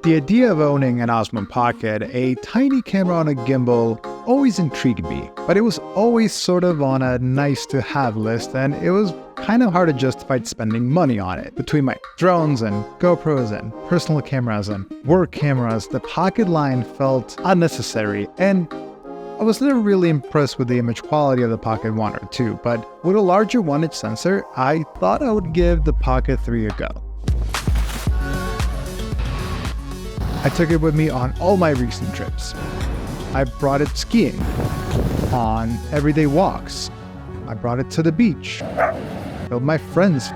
The idea of owning an Osmo Pocket, a tiny camera on a gimbal, always intrigued me, but it was always sort of on a nice-to-have list, and it was kind of hard to justify spending money on it. Between my drones and GoPros and personal cameras and work cameras, the Pocket line felt unnecessary, and I was never really impressed with the image quality of the Pocket 1 or 2, but with a larger 1-inch sensor, I thought I would give the Pocket 3 a go. I took it with me on all my recent trips. I brought it skiing, on everyday walks. I brought it to the beach, with my friends.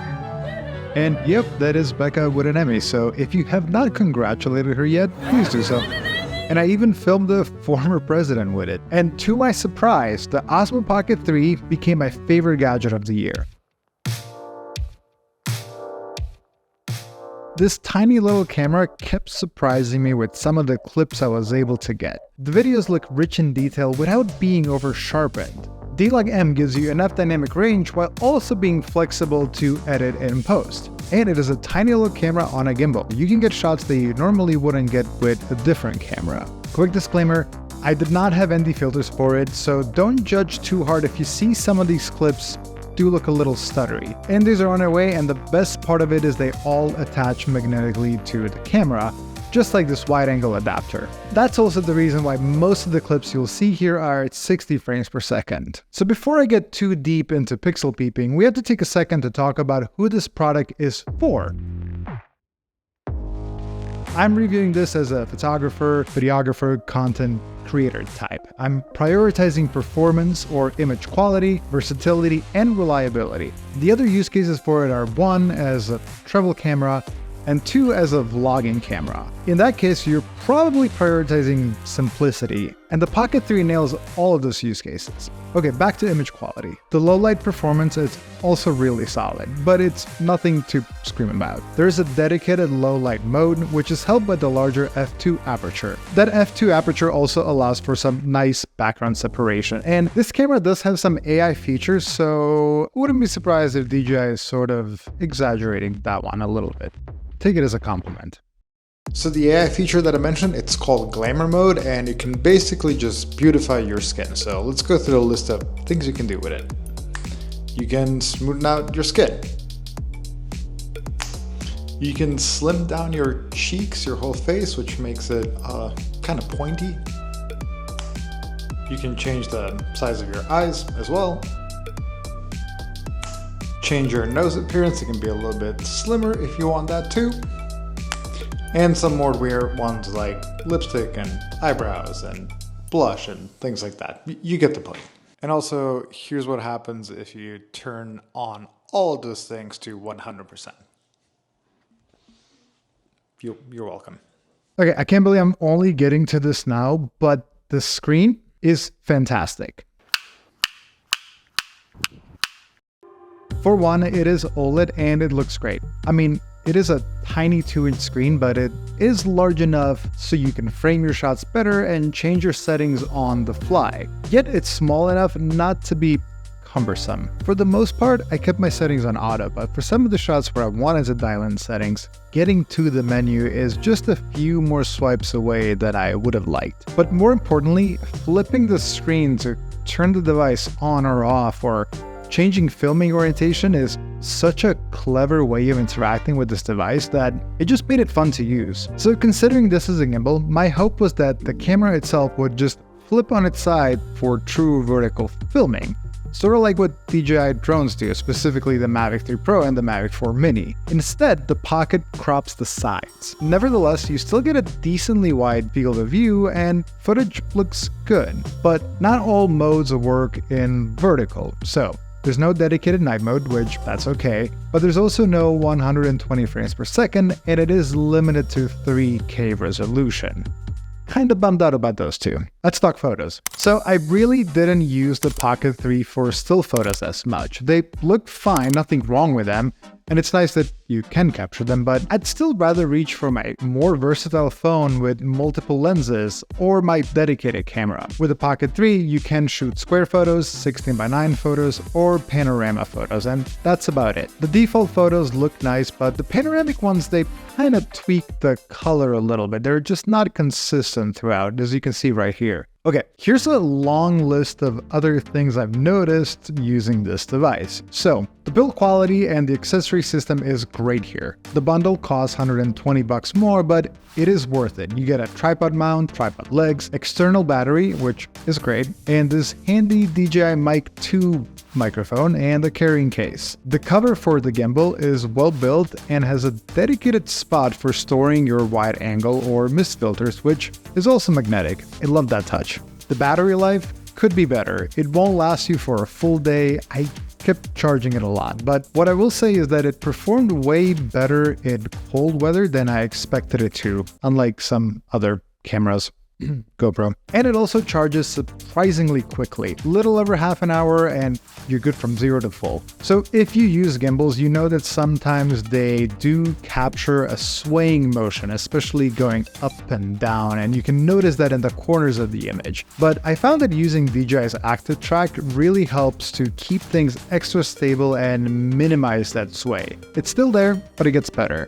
And yep, that is Becca with an Emmy, so if you have not congratulated her yet, please do so. And I even filmed the former president with it. And to my surprise, the Osmo Pocket 3 became my favorite gadget of the year. This tiny little camera kept surprising me with some of the clips I was able to get. The videos look rich in detail without being over-sharpened. D-Log-M gives you enough dynamic range while also being flexible to edit in post. And it is a tiny little camera on a gimbal. You can get shots that you normally wouldn't get with a different camera. Quick disclaimer, I did not have ND filters for it, so don't judge too hard if you see some of these clips do look a little stuttery. And these are on their way, and the best part of it is they all attach magnetically to the camera, just like this wide-angle adapter. That's also the reason why most of the clips you'll see here are at 60 frames per second. So before I get too deep into pixel peeping, we have to take a second to talk about who this product is for. I'm reviewing this as a photographer, videographer, content creator type. I'm prioritizing performance or image quality, versatility, and reliability. The other use cases for it are 1 as a travel camera, and 2 as a vlogging camera. In that case, you're probably prioritizing simplicity, and the Pocket 3 nails all of those use cases. Okay, back to image quality. The low light performance is also really solid, but it's nothing to scream about. There's a dedicated low light mode, which is helped by the larger f2 aperture. That f2 aperture also allows for some nice background separation, and this camera does have some AI features, so I wouldn't be surprised if DJI is sort of exaggerating that one a little bit. Take it as a compliment. So the AI feature that I mentioned, it's called Glamour mode, and it can basically just beautify your skin. So let's go through the list of things you can do with it. You can smoothen out your skin. You can slim down your cheeks, your whole face, which makes it kind of pointy. You can change the size of your eyes as well. Change your nose appearance, it can be a little bit slimmer if you want that too. And some more weird ones like lipstick and eyebrows and blush and things like that. You get the point. And also, here's what happens if you turn on all of those things to 100%. You're welcome. Okay, I can't believe I'm only getting to this now, but the screen is fantastic. For one, it is OLED and it looks great. I mean, it is a tiny 2-inch screen, but it is large enough so you can frame your shots better and change your settings on the fly. Yet it's small enough not to be cumbersome. For the most part, I kept my settings on auto, but for some of the shots where I wanted to dial in settings, getting to the menu is just a few more swipes away than I would have liked. But more importantly, flipping the screen to turn the device on or off or changing filming orientation is such a clever way of interacting with this device that it just made it fun to use. So considering this is a gimbal, my hope was that the camera itself would just flip on its side for true vertical filming. Sort of like what DJI drones do, specifically the Mavic 3 Pro and the Mavic 4 Mini. Instead, the Pocket crops the sides. Nevertheless, you still get a decently wide field of view and footage looks good, but not all modes work in vertical, so there's no dedicated night mode, which that's okay, but there's also no 120 frames per second, and it is limited to 3K resolution. Kinda bummed out about those two. at stock photos. So I really didn't use the Pocket 3 for still photos as much. They look fine, nothing wrong with them, and it's nice that you can capture them, but I'd still rather reach for my more versatile phone with multiple lenses or my dedicated camera. With the Pocket 3, you can shoot square photos, 16:9 photos, or panorama photos, and that's about it. The default photos look nice, but the panoramic ones, they kind of tweak the color a little bit. They're just not consistent throughout, as you can see right here. Okay, here's a long list of other things I've noticed using this device. So, the build quality and the accessory system is great here. The bundle costs $120 more, but it is worth it. You get a tripod mount, tripod legs, external battery, which is great, and this handy DJI Mic 2 microphone and a carrying case. The cover for the gimbal is well built and has a dedicated spot for storing your wide angle or mist filters, which is also magnetic. I love that touch. The battery life could be better. It won't last you for a full day. I kept charging it a lot, but what I will say is that it performed way better in cold weather than I expected it to, unlike some other cameras. GoPro. And it also charges surprisingly quickly, little over half an hour, and you're good from 0 to full. So if you use gimbals, you know that sometimes they do capture a swaying motion, especially going up and down, and you can notice that in the corners of the image. But I found that using DJI's Active Track really helps to keep things extra stable and minimize that sway. It's still there, but it gets better.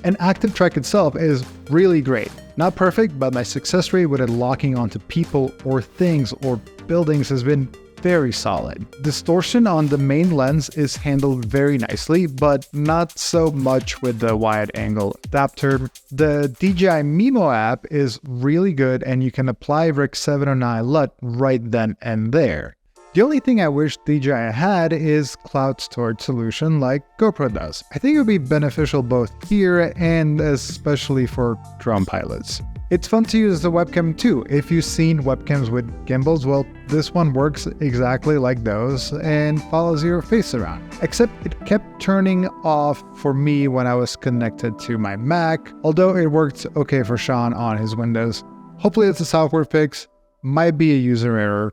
And Active Track itself is really great. Not perfect, but my success rate with it locking onto people or things or buildings has been very solid. Distortion on the main lens is handled very nicely, but not so much with the wide angle adapter. The DJI Mimo app is really good, and you can apply Rec. 709 LUT right then and there. The only thing I wish DJI had is cloud storage solution like GoPro does. I think it would be beneficial both here and especially for drone pilots. It's fun to use the webcam too. If you've seen webcams with gimbals, well, this one works exactly like those and follows your face around. Except it kept turning off for me when I was connected to my Mac, although it worked okay for Sean on his Windows. Hopefully it's a software fix, might be a user error.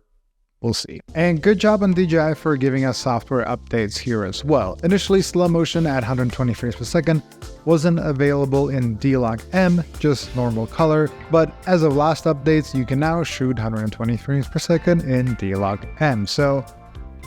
We'll see. And good job on DJI for giving us software updates here as well. Initially, slow motion at 120 frames per second wasn't available in D-Log M, just normal color, but as of last updates, you can now shoot 120 frames per second in D-Log M, so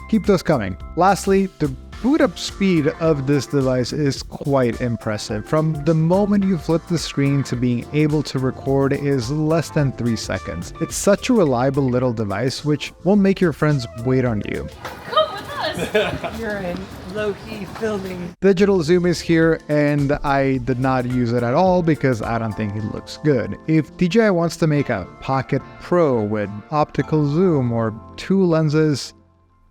keep those coming. Lastly, the boot up speed of this device is quite impressive. From the moment you flip the screen to being able to record is less than 3 seconds. It's such a reliable little device which won't make your friends wait on you. Come with us! You're in low-key filming. Digital zoom is here, and I did not use it at all because I don't think it looks good. If DJI wants to make a Pocket Pro with optical zoom or 2 lenses,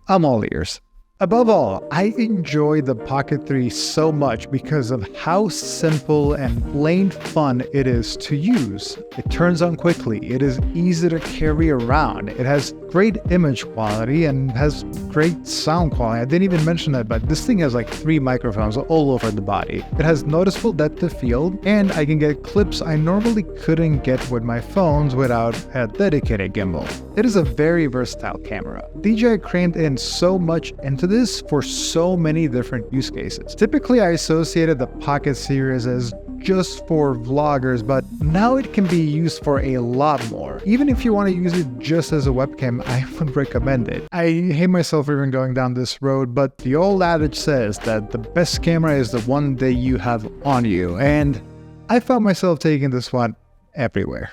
I'm all ears. Above all, I enjoy the Pocket 3 so much because of how simple and plain fun it is to use. It turns on quickly, it is easy to carry around, it has great image quality and has great sound quality. I didn't even mention that, but this thing has like 3 microphones all over the body. It has noticeable depth of field, and I can get clips I normally couldn't get with my phones without a dedicated gimbal. It is a very versatile camera. DJI crammed in so much into this for so many different use cases. Typically, I associated the Pocket series as just for vloggers, but now it can be used for a lot more. Even if you want to use it just as a webcam, I would recommend it. I hate myself even going down this road, but the old adage says that the best camera is the one that you have on you, and I found myself taking this one everywhere.